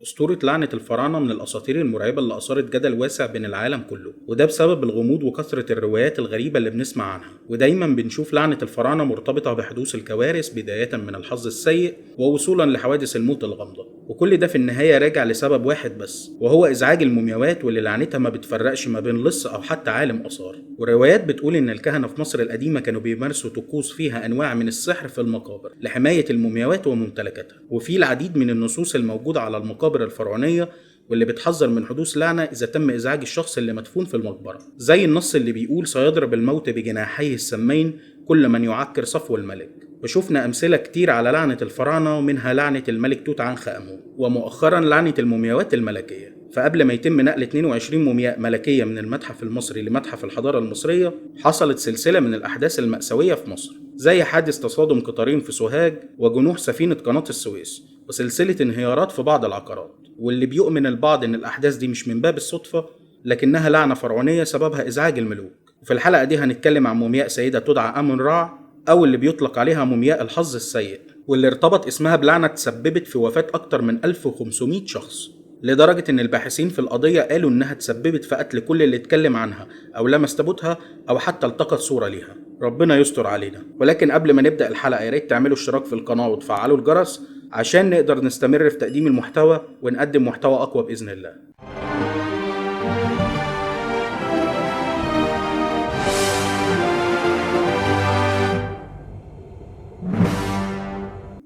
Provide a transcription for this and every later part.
أسطورة لعنة الفراعنة من الأساطير المرعبة اللي أثارت جدل واسع بين العالم كله، وده بسبب الغموض وكثرة الروايات الغريبة اللي بنسمع عنها. ودايما بنشوف لعنة الفراعنة مرتبطة بحدوث الكوارث بداية من الحظ السيء ووصولا لحوادث الموت الغامضة، وكل ده في النهاية راجع لسبب واحد بس، وهو إزعاج المومياوات واللي لعنتها ما بتفرقش ما بين لص أو حتى عالم آثار. والروايات بتقول إن الكهنة في مصر القديمة كانوا بيمارسوا طقوس فيها أنواع من السحر في المقابر لحماية المومياوات وممتلكاتها، وفي العديد من النصوص الموجودة على المقابر الفرعونية واللي بتحذر من حدوث لعنة إذا تم إزعاج الشخص اللي مدفون في المقبرة، زي النص اللي بيقول سيضرب الموت بجناحيه السمين كل من يعكر صفو الملك. وشفنا أمثلة كتير على لعنة الفراعنة، ومنها لعنة الملك توت عنخ آمون، ومؤخرا لعنة المومياوات الملكية. فقبل ما يتم نقل 22 مومياء ملكية من المتحف المصري لمتحف الحضارة المصرية، حصلت سلسلة من الأحداث المأساوية في مصر، زي حادث تصادم قطارين في سوهاج وجنوح سفينة قناة السويس، وسلسلة انهيارات في بعض العقارات. واللي بيؤمن البعض إن الأحداث دي مش من باب الصدفة، لكنها لعنة فرعونية سببها إزعاج الملوك. وفي الحلقة دي هنتكلم عن مومياء سيدة تدعى آمون رع، أو اللي بيطلق عليها مومياء الحظ السيء، واللي ارتبط اسمها بلعنة تسببت في وفاة أكتر من 1500 شخص، لدرجة إن الباحثين في القضية قالوا إنها تسببت في قتل كل اللي اتكلم عنها أو لمس تابوتها أو حتى التقط صورة ليها. ربنا يستر علينا. ولكن قبل ما نبدأ الحلقة يا ريت تعملوا اشتراك في القناة وتفعلوا الجرس عشان نقدر نستمر في تقديم المحتوى ونقدم محتوى أقوى بإذن الله.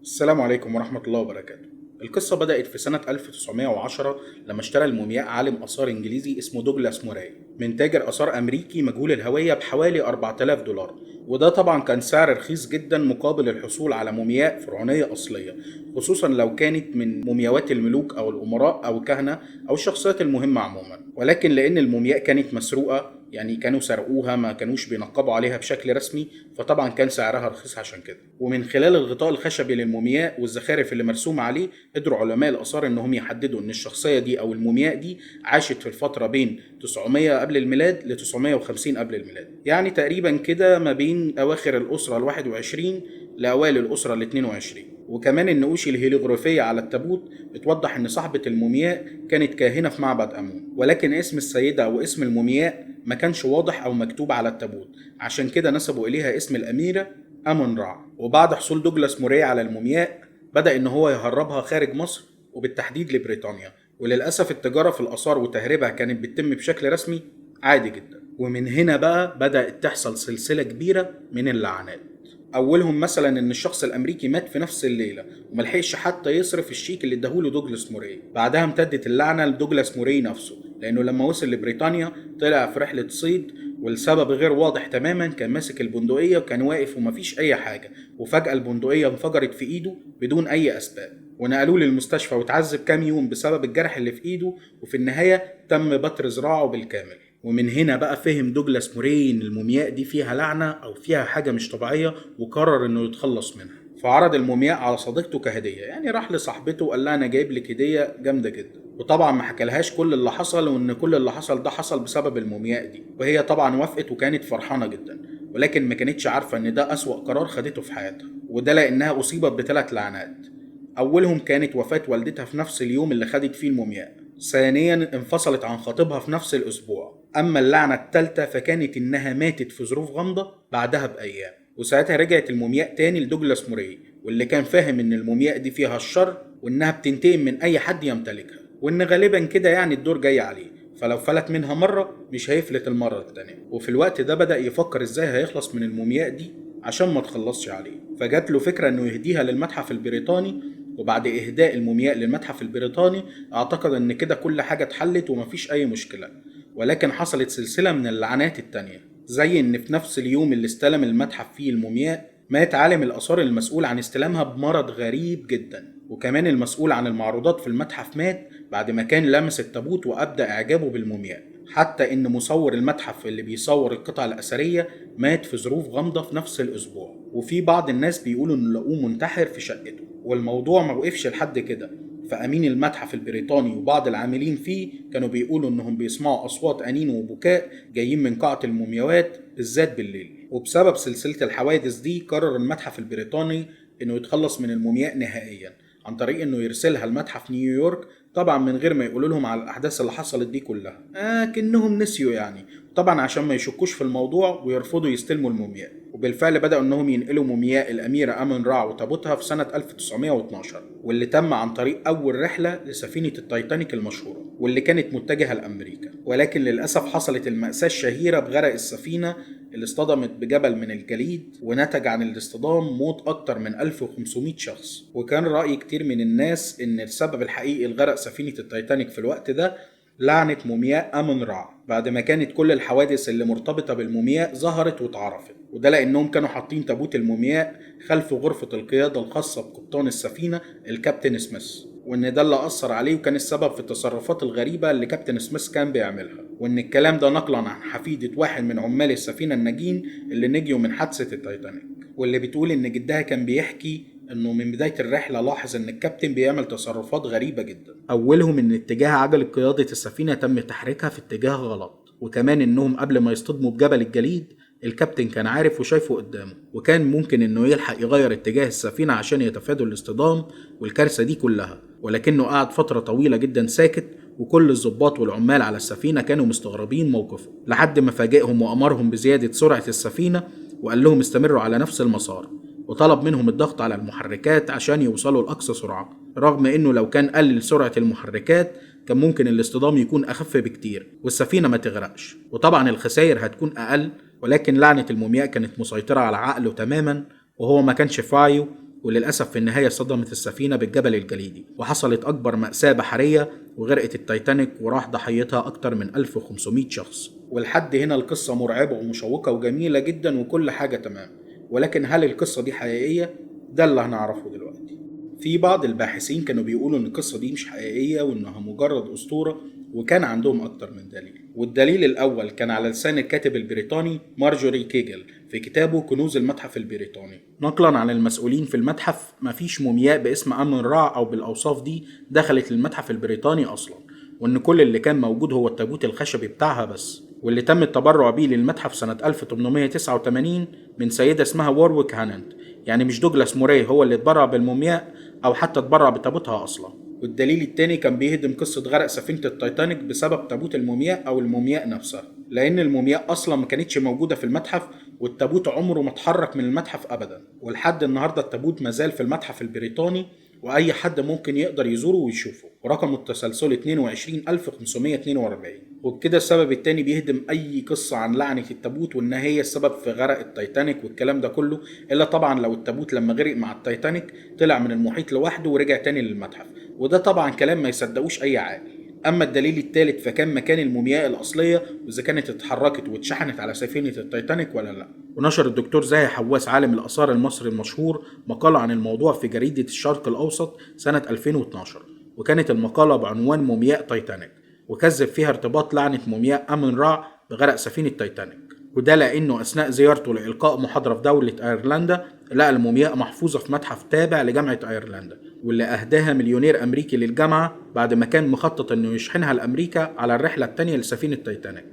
السلام عليكم ورحمة الله وبركاته. القصة بدأت في سنة 1910 لما اشترى المومياء عالم آثار إنجليزي اسمه دوجلاس موراي من تاجر آثار أمريكي مجهول الهوية بحوالي $4000، وده طبعا كان سعر رخيص جدا مقابل الحصول على مومياء فرعونية أصلية، خصوصا لو كانت من مومياوات الملوك أو الأمراء أو الكهنة أو الشخصيات المهمة عموما. ولكن لأن المومياء كانت مسروقة، يعني كانوا سرقوها، ما كانوش بينقبوا عليها بشكل رسمي، فطبعا كان سعرها رخيص عشان كده. ومن خلال الغطاء الخشبي للمومياء والزخارف اللي مرسومة عليه قدروا علماء الآثار انهم يحددوا ان الشخصية دي او المومياء دي عاشت في الفترة بين 900 قبل الميلاد ل 950 قبل الميلاد، يعني تقريبا كده ما بين اواخر الأسرة ال21 لاوائل الأسرة ال22. وكمان النقوش الهيروغليفية على التابوت بتوضح ان صاحبة المومياء كانت كاهنة في معبد آمون، ولكن اسم السيدة او اسم المومياء ما كانش واضح او مكتوب على التابوت، عشان كده نسبوا اليها اسم الاميرة آمون رع. وبعد حصول دوجلاس موراي على المومياء بدأ ان هو يهربها خارج مصر وبالتحديد لبريطانيا، وللأسف التجارة في الآثار وتهريبها كانت بتتم بشكل رسمي عادي جدا. ومن هنا بقى بدأت تحصل سلسلة كبيرة من اللعنات. أولهم مثلا إن الشخص الأمريكي مات في نفس الليلة وملحقش حتى يصرف الشيك اللي اداهوله دوجلاس موراي. بعدها امتدت اللعنة لدوجلاس موراي نفسه، لأنه لما وصل لبريطانيا طلع في رحلة صيد والسبب غير واضح تماما، كان ماسك البندقية وكان واقف ومفيش أي حاجة، وفجأة البندقية انفجرت في إيده بدون أي أسباب، ونقلوه للمستشفى وتعذب كام يوم بسبب الجرح اللي في إيده، وفي النهاية تم بتر ذراعه بالكامل. ومن هنا بقى فهم دوجلاس موراي ان المومياء دي فيها لعنة او فيها حاجة مش طبيعية، وقرر انه يتخلص منها. فعرض المومياء على صديقته كهدية، يعني راح لصاحبته وقال لها انا جايب لك هدية جامدة جدا، وطبعا ما حكالهاش كل اللي حصل، وان كل اللي حصل ده حصل بسبب المومياء دي. وهي طبعا وافقت وكانت فرحانة جدا، ولكن ما كانتش عارفة ان ده اسوأ قرار خدته في حياتها، وده لانها اصيبت ب3 لعنات. اولهم كانت وفاة والدتها في نفس اليوم اللي خدت فيه المومياء. ثانيا انفصلت عن خطيبها في نفس الاسبوع. اما اللعنة الثالثة فكانت انها ماتت في ظروف غامضة بعدها بايام. وساعتها رجعت المومياء تاني لدوجلاس موراي، واللي كان فاهم ان المومياء دي فيها الشر وانها بتنتقم من اي حد يمتلكها، وان غالبا كده يعني الدور جاي عليه، فلو فلت منها مرة مش هيفلت المرة التانية. وفي الوقت ده بدأ يفكر ازاي هيخلص من المومياء دي عشان ما تخلصش عليه. فجات له فكرة انه يهديها للمتحف البريطاني، وبعد إهداء المومياء للمتحف البريطاني أعتقد أن كده كل حاجة اتحلت ومفيش أي مشكلة. ولكن حصلت سلسلة من اللعنات التانية، زي أن في نفس اليوم اللي استلم المتحف فيه المومياء مات عالم الآثار المسؤول عن استلامها بمرض غريب جدا. وكمان المسؤول عن المعروضات في المتحف مات بعد ما كان لمس التابوت وأبدأ إعجابه بالمومياء. حتى إن مصور المتحف اللي بيصور القطع الأثرية مات في ظروف غامضة في نفس الأسبوع. وفي بعض الناس بيقولوا إنه لقوه منتحر في شقته. والموضوع ما وقفش لحد كده، فأمين المتحف البريطاني وبعض العاملين فيه كانوا بيقولوا إنهم بيسمعوا أصوات أنين وبكاء جايين من قاعة المومياوات بالذات بالليل. وبسبب سلسلة الحوادث دي قرر المتحف البريطاني إنه يتخلص من المومياء نهائيا عن طريق إنه يرسلها لمتحف نيويورك طبعا من غير ما يقولوا لهم على الأحداث اللي حصلت دي كلها، كأنهم نسيوا يعني، طبعا عشان ما يشكوش في الموضوع ويرفضوا يستلموا المومياء. وبالفعل بدأوا إنهم ينقلوا مومياء الأميرة آمون را وتابوتها في سنة 1912، واللي تم عن طريق أول رحلة لسفينة التايتانيك المشهورة واللي كانت متجهة لأمريكا. ولكن للأسف حصلت المأساة الشهيرة بغرق السفينة اللي اصطدمت بجبل من الجليد، ونتج عن الاصطدام موت أكتر من 1500 شخص. وكان رأي كتير من الناس إن السبب الحقيقي لغرق سفينة التايتانيك في الوقت ده لعنة مومياء آمون را، بعد ما كانت كل الحوادث اللي مرتبطة بالمومياء ظهرت واتعرفت. وده لأنهم كانوا حاطين تابوت المومياء خلف غرفة القيادة الخاصة بقبطان السفينة الكابتن سميث، وإن ده اللي أثر عليه وكان السبب في التصرفات الغريبة اللي كابتن سميث كان بيعملها. وإن الكلام ده نقلا عن حفيدة واحد من عمال السفينة الناجين اللي نجيوا من حادثة التايتانيك، واللي بتقول إن جدها كان بيحكي انه من بداية الرحلة لاحظ ان الكابتن بيعمل تصرفات غريبة جدا. اولهم ان اتجاه عجلة قيادة السفينة تم تحريكها في اتجاه غلط، وكمان انهم قبل ما يصطدموا بجبل الجليد الكابتن كان عارف وشايفه قدامه، وكان ممكن انه يلحق يغير اتجاه السفينة عشان يتفادوا الاصطدام والكارثة دي كلها. ولكنه قعد فترة طويلة جدا ساكت، وكل الضباط والعمال على السفينة كانوا مستغربين موقفه، لحد ما فاجئهم وامرهم بزيادة سرعة السفينة وقال لهم استمروا على نفس المسار، وطلب منهم الضغط على المحركات عشان يوصلوا لأقصى سرعة، رغم انه لو كان قلل سرعة المحركات كان ممكن الاصطدام يكون اخف بكتير والسفينة ما تغرقش، وطبعا الخسائر هتكون اقل. ولكن لعنة المومياء كانت مسيطرة على عقله تماما، وهو ما كانش في وعيه، وللأسف في النهاية صدمت السفينة بالجبل الجليدي وحصلت أكبر مأساة بحرية، وغرقت التايتانيك وراح ضحيتها أكتر من 1500 شخص. ولحد هنا القصة مرعبة ومشوقة وجميلة جدا وكل حاجة تمام، ولكن هل القصة دي حقيقية؟ ده اللي هنعرفه دلوقتي. في بعض الباحثين كانوا بيقولوا ان القصة دي مش حقيقية وانها مجرد اسطورة، وكان عندهم اكتر من دليل. والدليل الاول كان على لسان الكاتب البريطاني مارجوري كيجل في كتابه كنوز المتحف البريطاني. نقلا عن المسؤولين في المتحف، مفيش مومياء باسم آمون را او بالاوصاف دي دخلت المتحف البريطاني اصلا، وان كل اللي كان موجود هو التابوت الخشبي بتاعها بس، واللي تم التبرع بيه للمتحف سنة 1889 من سيدة اسمها وورويك هاننت. يعني مش دوجلاس موراي هو اللي اتبرع بالمومياء أو حتى اتبرع بتابوتها أصلا. والدليل التاني كان بيهدم قصة غرق سفينة التايتانيك بسبب تابوت المومياء أو المومياء نفسها، لأن المومياء أصلا ما كانتش موجودة في المتحف، والتابوت عمره ما اتحرك من المتحف أبدا. ولحد النهاردة التابوت مازال في المتحف البريطاني، وأي حد ممكن يقدر يزوره ويشوفه، ورقمه التسلسلي 22542. وبكده السبب التاني بيهدم أي قصة عن لعنة التابوت وإن هي السبب في غرق التايتانيك والكلام ده كله، إلا طبعا لو التابوت لما غرق مع التايتانيك طلع من المحيط لوحده ورجع تاني للمتحف، وده طبعا كلام ما يصدقوش أي عاقل. أما الدليل الثالث فكان مكان المومياء الأصلية، وإذا كانت اتحركت واتشحنت على سفينة التايتانيك ولا لأ. ونشر الدكتور زاهي حواس عالم الآثار المصري المشهور مقالة عن الموضوع في جريدة الشرق الأوسط سنة 2012، وكانت المقالة بعنوان مومياء تايتانيك، وكذب فيها ارتباط لعنة مومياء آمون را بغرق سفينة تايتانيك. وده لأنه أثناء زيارته لإلقاء محاضرة في دولة أيرلندا لقى المومياء محفوظة في متحف تابع لجامعة أيرلندا، واللي أهداها مليونير أمريكي للجامعة بعد ما كان مخطط إنه يشحنها لأمريكا على الرحلة التانية لسفينة تايتانيك.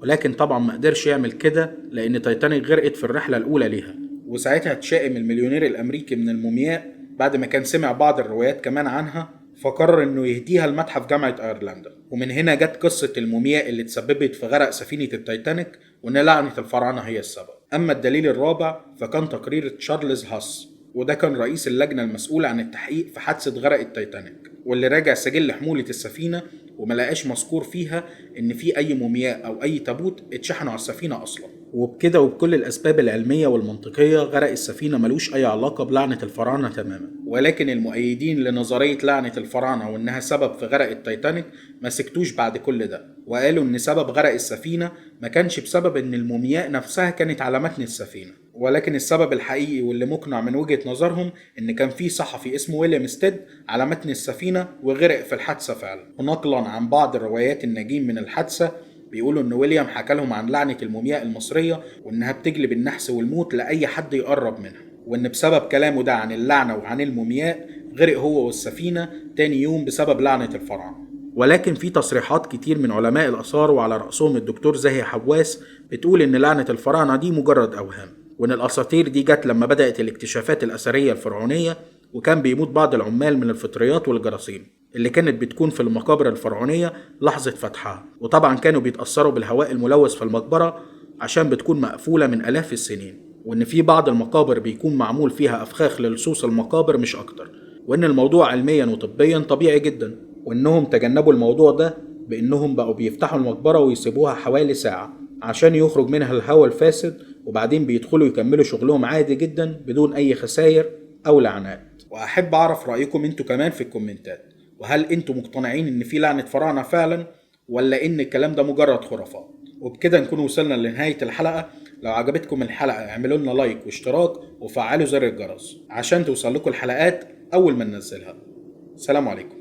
ولكن طبعا ما قدرش يعمل كده لأن تايتانيك غرقت في الرحلة الأولى ليها، وساعتها اتشائم المليونير الأمريكي من المومياء بعد ما كان سمع بعض الروايات كمان عنها، فقرر انه يهديها لمتحف جامعة ايرلندا. ومن هنا جت قصة المومياء اللي تسببت في غرق سفينة التايتانيك، وان لعنة الفراعنة هي السبب. اما الدليل الرابع فكان تقرير تشارلز هاس، وده كان رئيس اللجنة المسؤولة عن التحقيق في حادثة غرق التايتانيك، واللي راجع سجل حمولة السفينة وملقاش مذكور فيها ان في اي مومياء او اي تابوت اتشحنوا على السفينة اصلا. وبكده وبكل الاسباب العلمية والمنطقية غرق السفينة ملوش اي علاقة بلعنة الفراعنة تماما. ولكن المؤيدين لنظرية لعنة الفراعنة وانها سبب في غرق التايتانيك ما سكتوش بعد كل ده، وقالوا ان سبب غرق السفينة ما كانش بسبب ان المومياء نفسها كانت على متن السفينة، ولكن السبب الحقيقي واللي مقنع من وجهة نظرهم ان كان في صحفي اسمه ويليام ستيد على متن السفينة وغرق في الحادثة فعلا. ونقلا عن بعض الروايات الناجين من الحادثة بيقولوا ان ويليام حكى لهم عن لعنة المومياء المصرية وانها بتجلب النحس والموت لأي حد يقرب منها، وان بسبب كلامه ده عن اللعنة وعن المومياء غرق هو والسفينة تاني يوم بسبب لعنة الفراعنة. ولكن في تصريحات كتير من علماء الآثار وعلى رأسهم الدكتور زاهي حواس بتقول ان لعنة الفراعنة دي مجرد أوهام، وان الأساطير دي جت لما بدأت الاكتشافات الأثرية الفرعونية وكان بيموت بعض العمال من الفطريات والجراثيم. اللي كانت بتكون في المقابر الفرعونية لحظة فتحها. وطبعا كانوا بيتأثروا بالهواء الملوث في المقبرة عشان بتكون مقفولة من آلاف السنين، وإن في بعض المقابر بيكون معمول فيها أفخاخ للصوص المقابر مش أكتر، وإن الموضوع علميا وطبيا طبيعي جدا، وإنهم تجنبوا الموضوع ده بإنهم بقوا بيفتحوا المقبرة ويسيبوها حوالي ساعة عشان يخرج منها الهواء الفاسد، وبعدين بيدخلوا يكملوا شغلهم عادي جدا بدون أي خسائر أو لعنات. وأحب أعرف رأيكم أنتوا كمان في الكومنتات، وهل أنتوا مقتنعين إن في لعنة فراعنة فعلا، ولا إن الكلام ده مجرد خرافات؟ وبكده نكون وصلنا لنهاية الحلقة. لو عجبتكم الحلقة اعملوا لنا لايك واشتراك وفعلوا زر الجرس عشان توصل لكم الحلقات أول ما ننزلها. سلام عليكم.